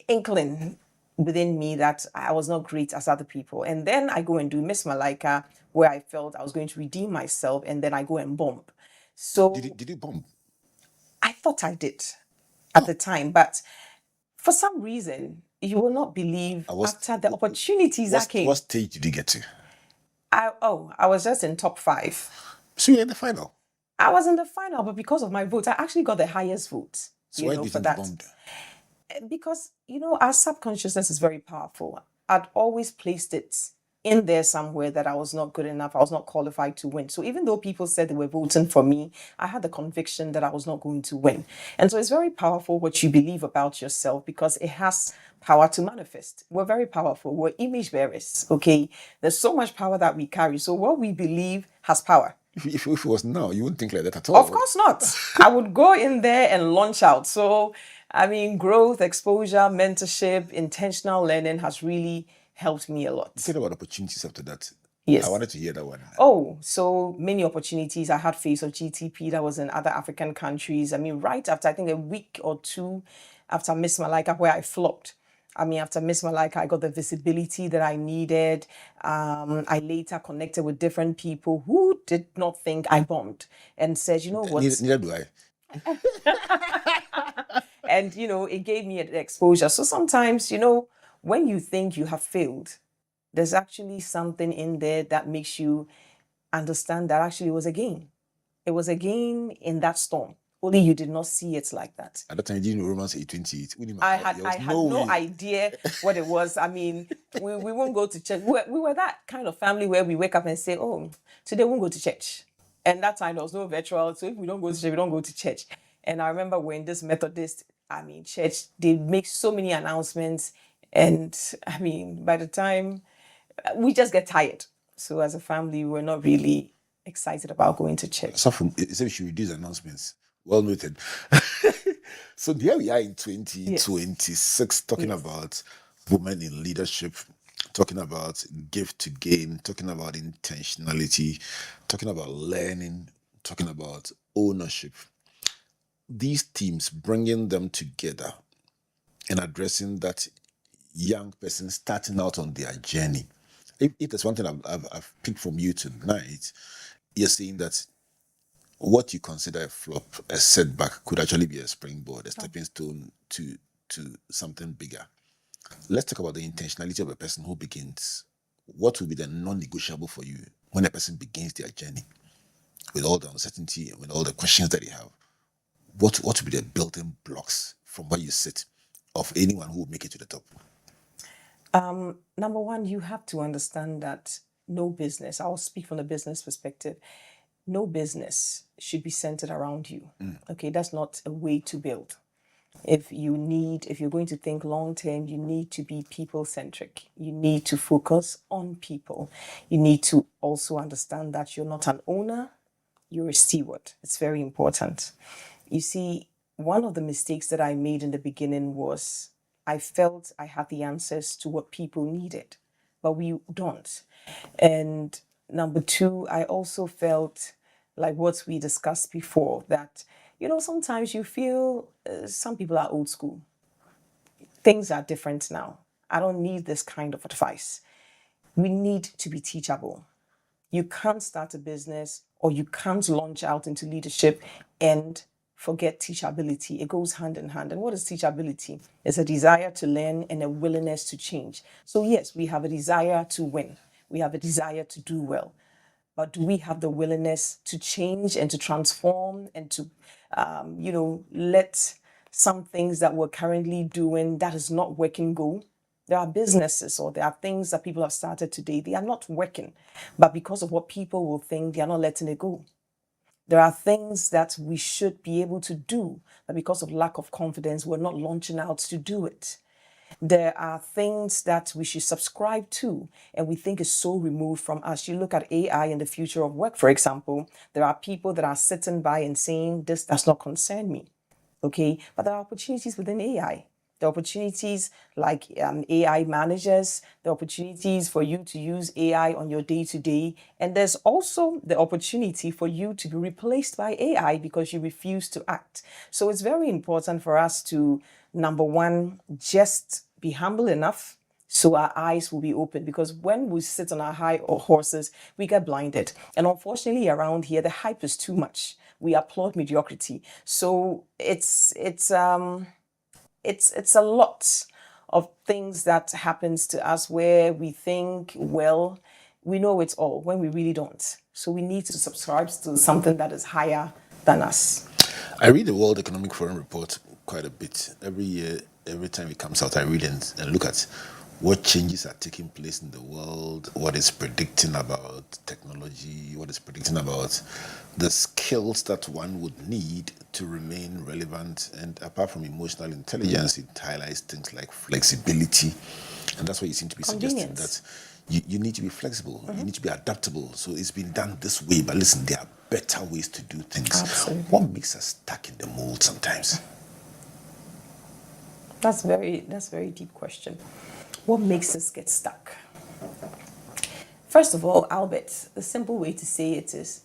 inkling within me that I was not great as other people. And then I go and do Miss Malaika, where I felt I was going to redeem myself, and then I go and bump. So Did you bomb? I thought I did at the time, but for some reason, you will not believe, after the opportunities that came. What stage did you get to? I was just in top 5. So you're in the final. I was in the final, but because of my vote, I actually got the highest vote. So why do you For think you that. bombed? Because, our subconsciousness is very powerful. I'd always placed it in there somewhere that I was not good enough, I was not qualified to win. So even though people said they were voting for me, I had the conviction that I was not going to win. And so it's very powerful what you believe about yourself, because it has power to manifest. We're very powerful. We're image bearers, okay? There's so much power that we carry. So what we believe has power. If it was now, you wouldn't think like that at all. Of course not. I would go in there and launch out. So, growth, exposure, mentorship, intentional learning has really helped me a lot. Think about opportunities after that. Yes. I wanted to hear that one. Oh, so many opportunities. I had Face of GTP that was in other African countries. Right after, I think a week or two after Miss Malika, where I flopped. After Miss Malika, I got the visibility that I needed. I later connected with different people who did not think I bombed and said, you know what? Neither do I. And, it gave me an exposure. So sometimes, when you think you have failed, there's actually something in there that makes you understand that actually it was a gain. It was a gain in that storm. Only you did not see it like that. At that time, you didn't know Romans 8:28. I had no idea what it was. We won't go to church. We were that kind of family where we wake up and say, oh, today we won't go to church. And that time there was no virtual. So if we don't go to church, we don't go to church. And I remember when this Methodist, church, they make so many announcements. And by the time we just get tired. So as a family, we're not really excited about going to church. So we should reduce announcements. Well noted. So here we are in 2026, talking about women in leadership, talking about gift to gain, talking about intentionality, talking about learning, talking about ownership. These themes, bringing them together and addressing that young person starting out on their journey. If there's one thing I've picked from you tonight, you're saying that what you consider a flop, a setback, could actually be a springboard, a stepping stone to something bigger. Let's talk about the intentionality of a person who begins. What will be the non-negotiable for you when a person begins their journey with all the uncertainty and with all the questions that they have? What will be the building blocks from where you sit of anyone who will make it to the top? Number one, you have to understand that no business, I'll speak from the business perspective, no business should be centered around you. Okay, that's not a way to build. If you're going to think long term, you need to be people centric. You need to focus on people. You need to also understand that you're not an owner, you're a steward. It's very important. You see, one of the mistakes that I made in the beginning was I felt I had the answers to what people needed, but we don't. And number two, I also felt like what we discussed before, that, sometimes you feel some people are old school. Things are different now. I don't need this kind of advice. We need to be teachable. You can't start a business or you can't launch out into leadership and forget teachability. It goes hand in hand. And what is teachability? It's a desire to learn and a willingness to change. So yes, we have a desire to win. We have a desire to do well. But do we have the willingness to change and to transform and to, let some things that we're currently doing that is not working go? There are businesses or there are things that people have started today. They are not working, but because of what people will think, they are not letting it go. There are things that we should be able to do, but because of lack of confidence, we're not launching out to do it. There are things that we should subscribe to and we think is so removed from us. You look at AI and the future of work, for example, there are people that are sitting by and saying, this does not concern me. Okay, but there are opportunities within AI. The opportunities like AI managers, the opportunities for you to use AI on your day-to-day. And there's also the opportunity for you to be replaced by AI because you refuse to act. So it's very important for us to, number one, just be humble enough so our eyes will be open, because when we sit on our high horses, we get blinded. And unfortunately around here, the hype is too much. We applaud mediocrity. So it's a lot of things that happens to us where we think, well, we know it all when we really don't. So we need to subscribe to something that is higher than us. I read the World Economic Forum report quite a bit. Every year, every time it comes out, I read and look at what changes are taking place in the world, what is predicting about technology, what is predicting about the skills that one would need to remain relevant. And apart from emotional intelligence, it highlights things like flexibility. And that's what you seem to be suggesting, that you need to be flexible, you need to be adaptable. So it's been done this way, but listen, there are better ways to do things. Absolutely. What makes us stuck in the mold sometimes? That's a very deep question. What makes us get stuck? First of all, Albert, the simple way to say it is,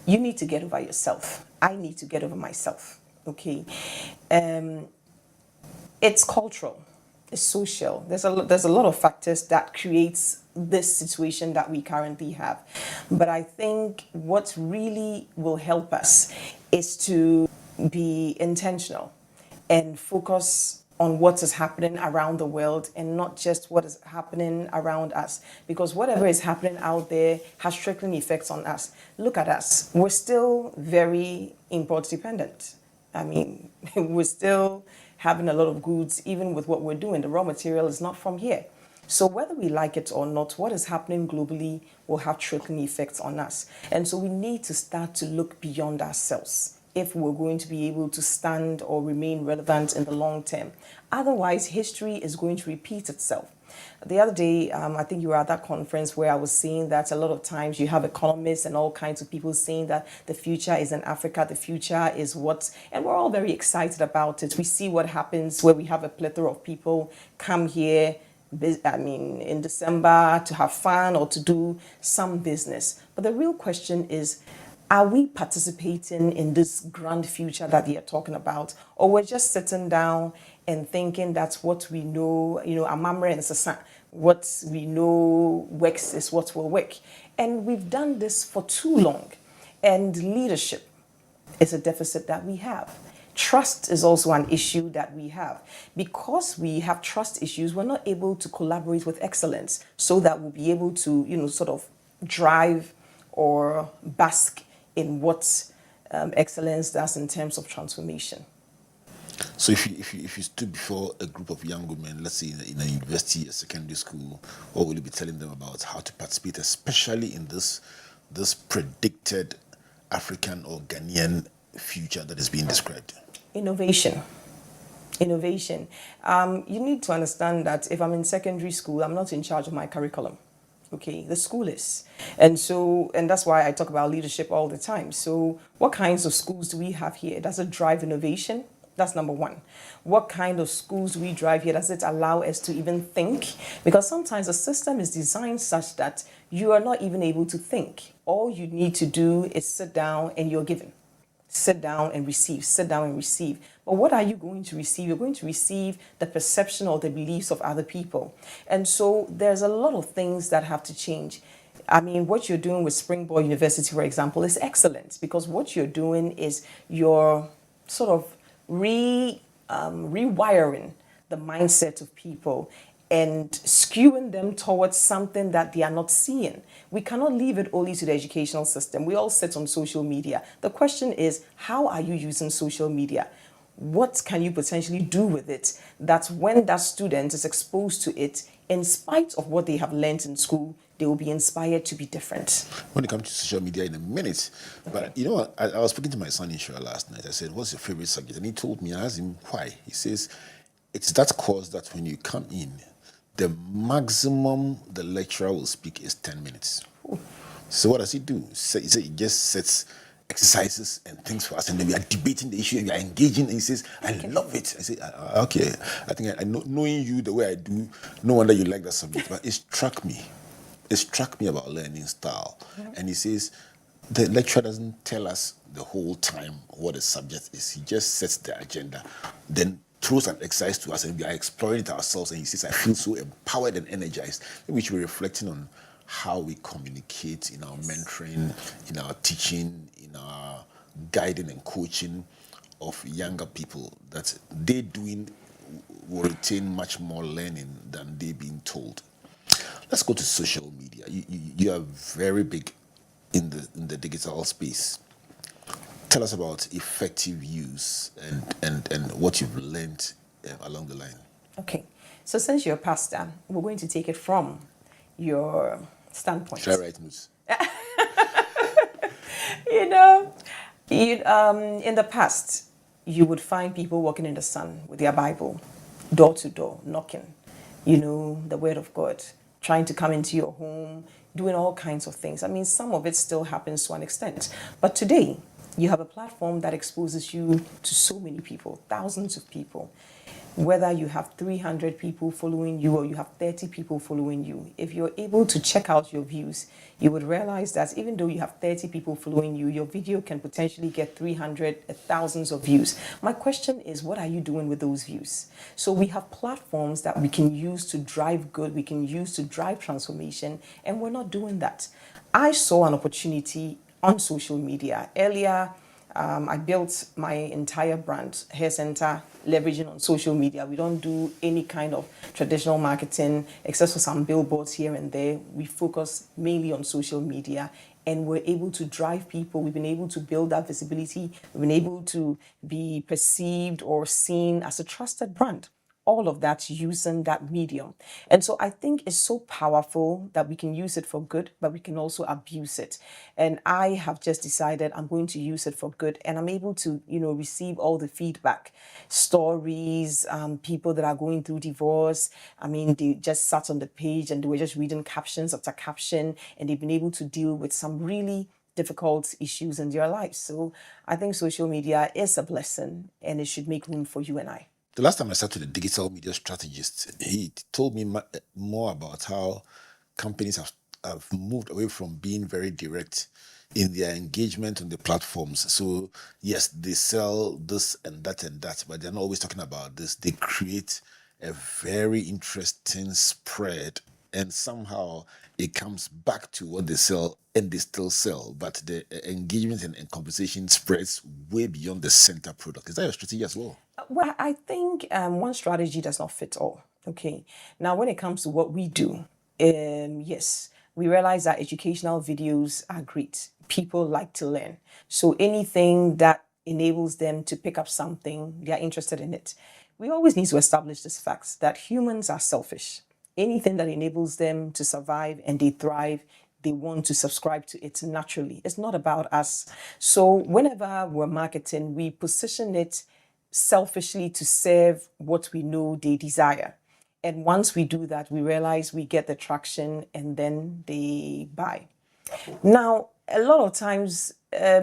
you need to get over yourself. I need to get over myself. Okay, it's cultural, it's social. There's a lot of factors that creates this situation that we currently have. But I think what really will help us is to be intentional and focus on what is happening around the world and not just what is happening around us. Because whatever is happening out there has trickling effects on us. Look at us. We're still very import dependent. I mean, we're still having a lot of goods, even with what we're doing. The raw material is not from here. So whether we like it or not, what is happening globally will have trickling effects on us. And so we need to start to look beyond ourselves if we're going to be able to stand or remain relevant in the long term. Otherwise, history is going to repeat itself. The other day, I think you were at that conference where I was saying that a lot of times you have economists and all kinds of people saying that the future is in Africa, the future is what, and we're all very excited about it. We see what happens where we have a plethora of people come here, in December to have fun or to do some business. But the real question is, are we participating in this grand future that they are talking about? Or we're just sitting down and thinking that's what we know, amamre and sasa, what we know works is what will work. And we've done this for too long. And leadership is a deficit that we have. Trust is also an issue that we have. Because we have trust issues, we're not able to collaborate with excellence so that we'll be able to, sort of drive or bask in what excellence does in terms of transformation. So if you stood before a group of young women, let's say in a university, a secondary school, what will you be telling them about how to participate, especially in this predicted African or Ghanaian future that is being described? Innovation. You need to understand that if I'm in secondary school, I'm not in charge of my curriculum. Okay, the school is. And that's why I talk about leadership all the time. So what kinds of schools do we have here? Does it drive innovation? That's number one. What kind of schools do we drive here? Does it allow us to even think? Because sometimes the system is designed such that you are not even able to think. All you need to do is sit down and you're given. Sit down and receive, sit down and receive. But what are you going to receive? You're going to receive the perception or the beliefs of other people. And so there's a lot of things that have to change. I mean, what you're doing with Springboard University, for example, is excellent because what you're doing is you're sort of rewiring the mindset of people and skewing them towards something that they are not seeing. We cannot leave it only to the educational system. We all sit on social media. The question is, how are you using social media? What can you potentially do with it that when that student is exposed to it, in spite of what they have learned in school, they will be inspired to be different? When it comes to social media in a minute, but you know what, I was speaking to my son in Shura last night. I said, what's your favorite subject? And he told me, I asked him why. He says, it's that course that when you come in, the maximum the lecturer will speak is 10 minutes. Ooh. So what does he do? He just sets exercises and things for us, and then we are debating the issue and we are engaging, and he says, I love it. I say, okay, I think I know, knowing you the way I do, no wonder you like that subject, but it struck me about learning style. Yeah. And he says, the lecturer doesn't tell us the whole time what the subject is. He just sets the agenda, then throws an exercise to us and we are exploring it ourselves, and he says, I feel so empowered and energized. Maybe we should be reflecting on how we communicate in our mentoring, in our teaching, in our guiding and coaching of younger people, that they doing will retain much more learning than they being told. Let's go to social media. You are very big in the digital space. Tell us about effective use and what you've learned along the line. Okay, so since you're a pastor, we're going to take it from your standpoint. Should I write news? You know, in the past, you would find people walking in the sun with their Bible, door to door, knocking, the word of God, trying to come into your home, doing all kinds of things. I mean, some of it still happens to an extent. But today, you have a platform that exposes you to so many people, thousands of people. Whether you have 300 people following you or you have 30 people following you, if you're able to check out your views, you would realize that even though you have 30 people following you, your video can potentially get 300, thousands of views. My question is, what are you doing with those views? So we have platforms that we can use to drive good, we can use to drive transformation, and we're not doing that. I saw an opportunity on social media earlier. I built my entire brand, Hair Senta, leveraging on social media. We don't do any kind of traditional marketing except for some billboards here and there. We focus mainly on social media, and we're able to drive people. We've been able to build that visibility. We've been able to be perceived or seen as a trusted brand. All of that using that medium. And so I think it's so powerful that we can use it for good, but we can also abuse it. And I have just decided I'm going to use it for good, and I'm able to, receive all the feedback, stories, people that are going through divorce. I mean, they just sat on the page and they were just reading captions after caption, and they've been able to deal with some really difficult issues in their lives. So I think social media is a blessing, and it should make room for you and I. The last time I sat with a digital media strategist, he told me more about how companies have moved away from being very direct in their engagement on the platforms. So yes, they sell this and that, but they're not always talking about this. They create a very interesting spread, and somehow it comes back to what they sell, and they still sell, but the engagement and conversation spreads way beyond the center product. Is that your strategy as well? Well, I think one strategy does not fit all. Okay. Now, when it comes to what we do, yes, we realize that educational videos are great. People like to learn. So anything that enables them to pick up something, they are interested in it. We always need to establish this fact that humans are selfish. Anything that enables them to survive and they thrive, they want to subscribe to it naturally. It's not about us. So whenever we're marketing, we position it selfishly to serve what we know they desire. And once we do that, we realize we get the traction and then they buy. Now, a lot of times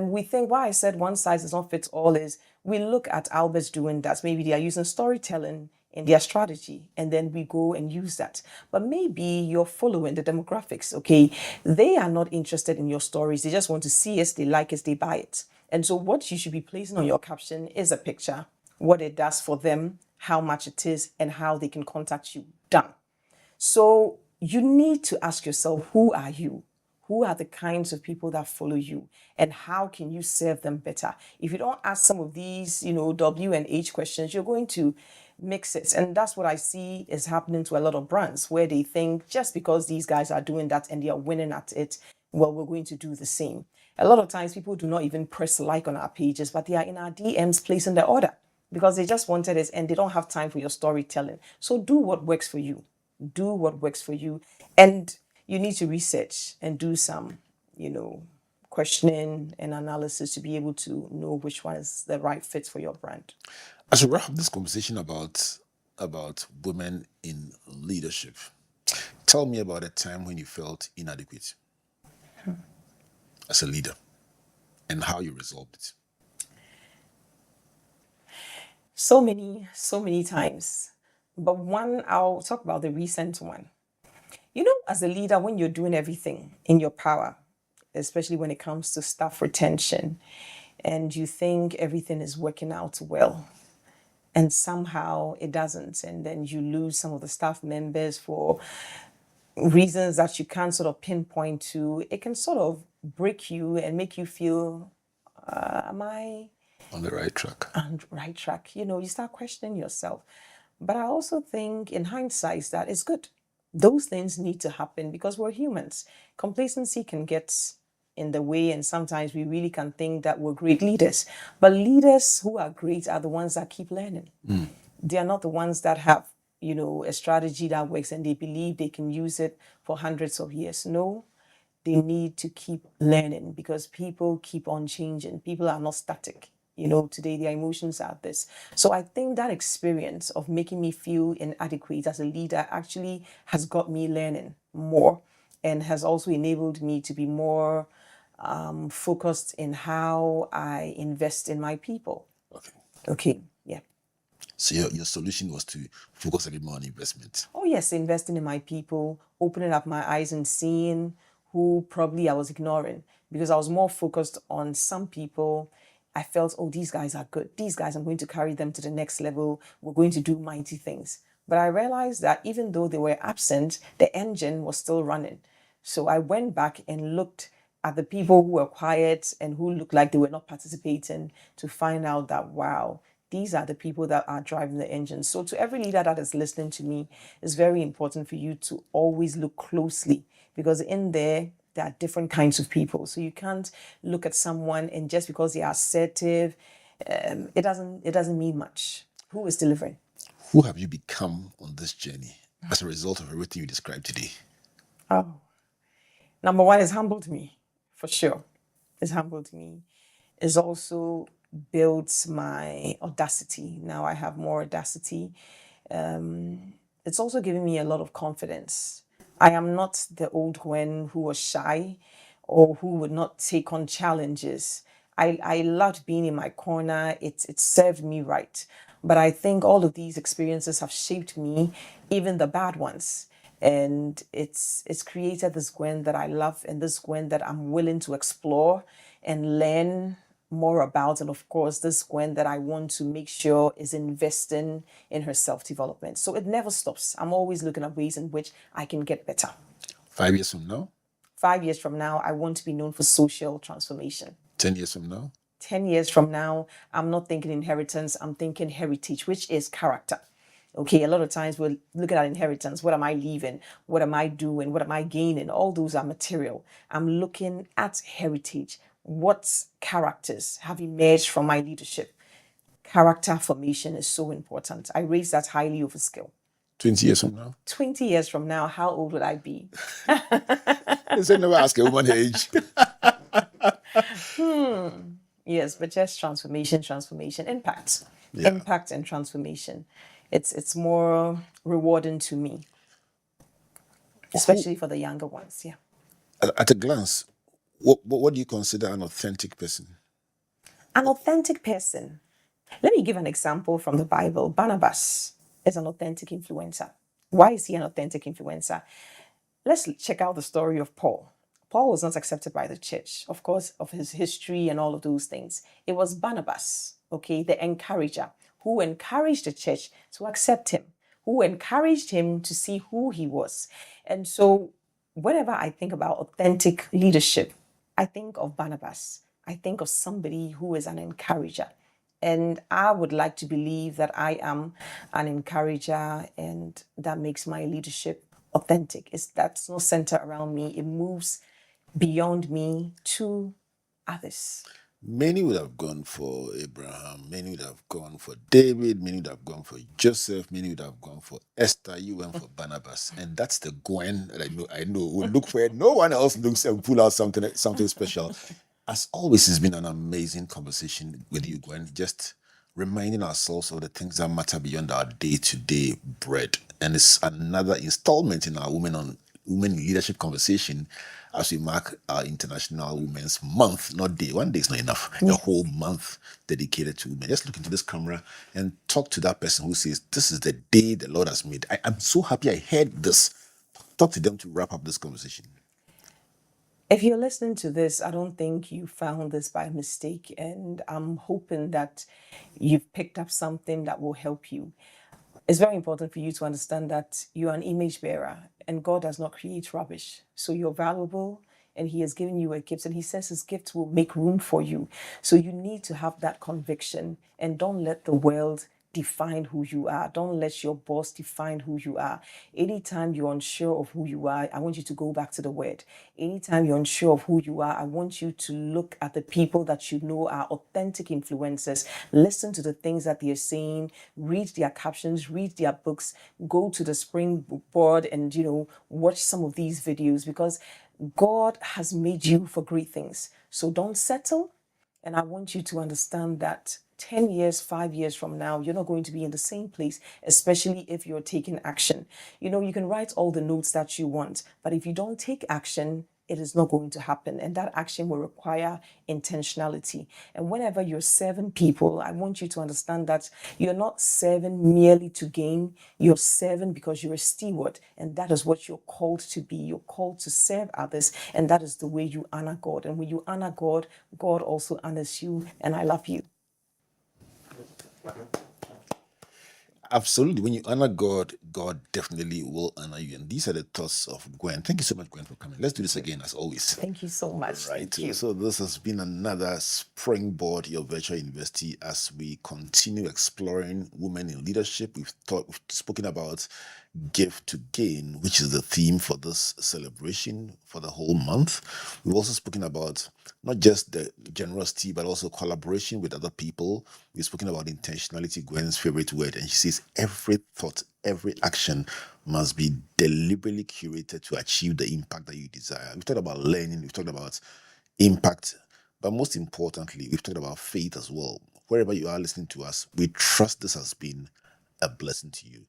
we think why I said one size does not fit all is we look at Albert's doing that. Maybe they are using storytelling in their strategy, and then we go and use that. But maybe you're following the demographics, okay? They are not interested in your stories. They just want to see it, they like it, they buy it. And so what you should be placing on your caption is a picture, what it does for them, how much it is, and how they can contact you. Done. So you need to ask yourself, who are you? Who are the kinds of people that follow you? And how can you serve them better? If you don't ask some of these, W and H questions, you're going to mix it. And that's what I see is happening to a lot of brands, where they think just because these guys are doing that and they are winning at it, well, we're going to do the same. A lot of times people do not even press like on our pages, but they are in our DMs placing the order because they just wanted it and they don't have time for your storytelling. So do what works for you. Do what works for you. And you need to research and do some, questioning and analysis to be able to know which one is the right fit for your brand. As we wrap up this conversation about women in leadership, tell me about a time when you felt inadequate as a leader and how you resolved it. So many times. But one, I'll talk about the recent one. As a leader, when you're doing everything in your power, especially when it comes to staff retention, and you think everything is working out well, and somehow it doesn't, and then you lose some of the staff members for reasons that you can't sort of pinpoint to, it can sort of break you and make you feel, am I on the right track? On the right track. You start questioning yourself. But I also think in hindsight that it's good Those things need to happen because we're humans. Complacency can get in the way, and sometimes we really can think that we're great leaders. But leaders who are great are the ones that keep learning. They are not the ones that have, a strategy that works and they believe they can use it for hundreds of years. No, they need to keep learning because people keep on changing. People are not static. Today their emotions are this. So I think that experience of making me feel inadequate as a leader actually has got me learning more and has also enabled me to be more focused in how I invest in my people. Okay. Okay, yeah. So your solution was to focus a bit more on investment. Oh, yes, investing in my people, opening up my eyes and seeing who probably I was ignoring because I was more focused on some people. I felt, oh, these guys are good. These guys, I'm going to carry them to the next level. We're going to do mighty things. But I realized that even though they were absent, the engine was still running. So I went back and looked at the people who were quiet and who looked like they were not participating to find out that, wow, these are the people that are driving the engine. So to every leader that is listening to me, it's very important for you to always look closely because in there are different kinds of people. So you can't look at someone and just because they are assertive, it doesn't mean much. Who is delivering? Who have you become on this journey as a result of everything you described today? Oh, number one, it's humbled me, for sure. It's humbled me. It's also built my audacity. Now I have more audacity. It's also given me a lot of confidence. I am not the old Gwen who was shy or who would not take on challenges. I loved being in my corner. It served me right. But I think all of these experiences have shaped me, even the bad ones. And it's created this Gwen that I love and this Gwen that I'm willing to explore and learn more about. And of course, this Gwen that I want to make sure is investing in her self-development. So it never stops. I'm always looking at ways in which I can get better. 5 years from now? 5 years from now, I want to be known for social transformation. 10 years from now? 10 years from now, I'm not thinking inheritance, I'm thinking heritage, which is character. Okay, a lot of times we're looking at inheritance. What am I leaving? What am I doing? What am I gaining? All those are material. I'm looking at heritage. What characters have emerged from my leadership? Character formation is so important. I raise that highly over skill. 20 years from now? 20 years from now, how old would I be? They never ask a woman her age. Yes, but just transformation, impact. Yeah. Impact and transformation. It's more rewarding to me, especially for the younger ones. Yeah. At a glance, what do you consider an authentic person? An authentic person. Let me give an example from the Bible. Barnabas is an authentic influencer. Why is he an authentic influencer? Let's check out the story of Paul. Paul was not accepted by the church, of course, of his history and all of those things. It was Barnabas, okay, the encourager, who encouraged the church to accept him, who encouraged him to see who he was. And so, whenever I think about authentic leadership, I think of Barnabas. I think of somebody who is an encourager. And I would like to believe that I am an encourager and that makes my leadership authentic. That's not centered around me. It moves beyond me to others. Many would have gone for Abraham, many would have gone for David, many would have gone for Joseph, many would have gone for Esther. You went for Barnabas. And that's the Gwen that I know would look for it. No one else looks and pull out something special. As always, it's been an amazing conversation with you, Gwen. Just reminding ourselves of the things that matter beyond our day-to-day bread. And it's another installment in our Women in Leadership conversation as we mark our International Women's Month, not day. One day is not enough. A whole month dedicated to women. Just look into this camera and talk to that person who says, this is the day the Lord has made. I'm so happy I heard this. Talk to them to wrap up this conversation. If you're listening to this, I don't think you found this by mistake, and I'm hoping that you've picked up something that will help you. It's very important for you to understand that you're an image bearer and God does not create rubbish. So you're valuable and He has given you a gift, and He says His gift will make room for you. So you need to have that conviction and don't let the world define who you are. Don't let your boss define who you are. Anytime you're unsure of who you are, I want you to go back to the word. Anytime you're unsure of who you are, I want you to look at the people that you know are authentic influencers. Listen to the things that they're saying, read their captions, read their books, go to the Springboard and, watch some of these videos, because God has made you for great things. So don't settle. And I want you to understand that 10 years, 5 years from now, you're not going to be in the same place, especially if you're taking action. You can write all the notes that you want, but if you don't take action, it is not going to happen. And that action will require intentionality. And whenever you're serving people, I want you to understand that you're not serving merely to gain. You're serving because you're a steward. And that is what you're called to be. You're called to serve others. And that is the way you honor God. And when you honor God, God also honors you. And I love you. Absolutely. When you honor God, God definitely will honor you. And these are the thoughts of Gwen. Thank you so much, Gwen, for coming. Let's do this again, as always. Thank you so much. Right. Thank you. So this has been another Springboard, your virtual university, as we continue exploring women in leadership. We've spoken about Give to Gain, which is the theme for this celebration for the whole month. We've also spoken about not just the generosity, but also collaboration with other people. We've spoken about intentionality, Gwen's favorite word, and she says every thought, every action must be deliberately curated to achieve the impact that you desire. We've talked about learning, we've talked about impact, but most importantly, we've talked about faith as well. Wherever you are listening to us, we trust this has been a blessing to you.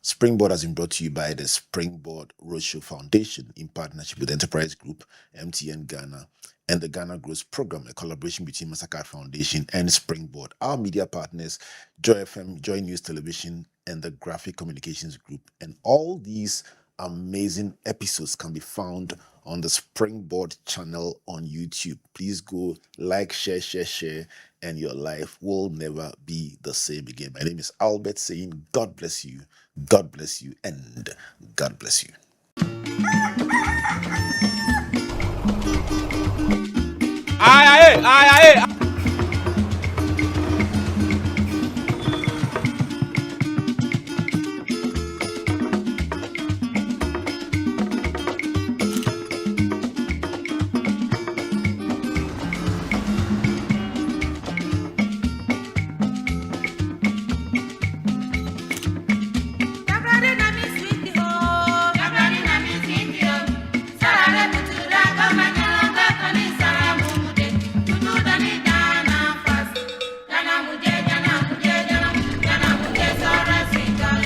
Springboard has been brought to you by the Springboard Roadshow Foundation in partnership with Enterprise Group, MTN Ghana, and the Ghana Growth Program, a collaboration between Mastercard Foundation and Springboard. Our media partners, Joy FM, Joy News Television, and the Graphic Communications Group. And all these amazing episodes can be found on the Springboard channel on YouTube. Please go like, share, and your life will never be the same again. My name is Albert, saying God bless you, and God bless you. Aye, aye, aye, aye.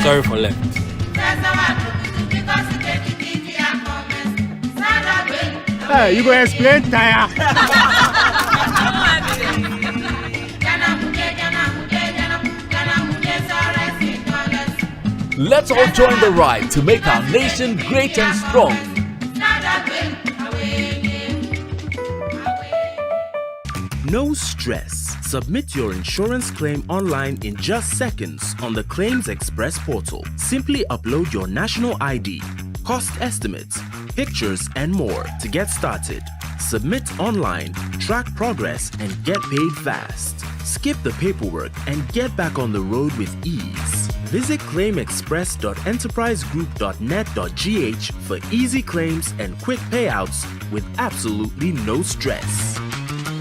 Sorry for left. Hey, you gonna explain tire? Let's all join the ride to make our nation great and strong. No stress. Submit your insurance claim online in just seconds on the Claims Express portal. Simply upload your national ID, cost estimates, pictures, and more to get started. Submit online, track progress, and get paid fast. Skip the paperwork and get back on the road with ease. Visit claimexpress.enterprisegroup.net.gh for easy claims and quick payouts with absolutely no stress.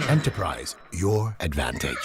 Enterprise, your advantage.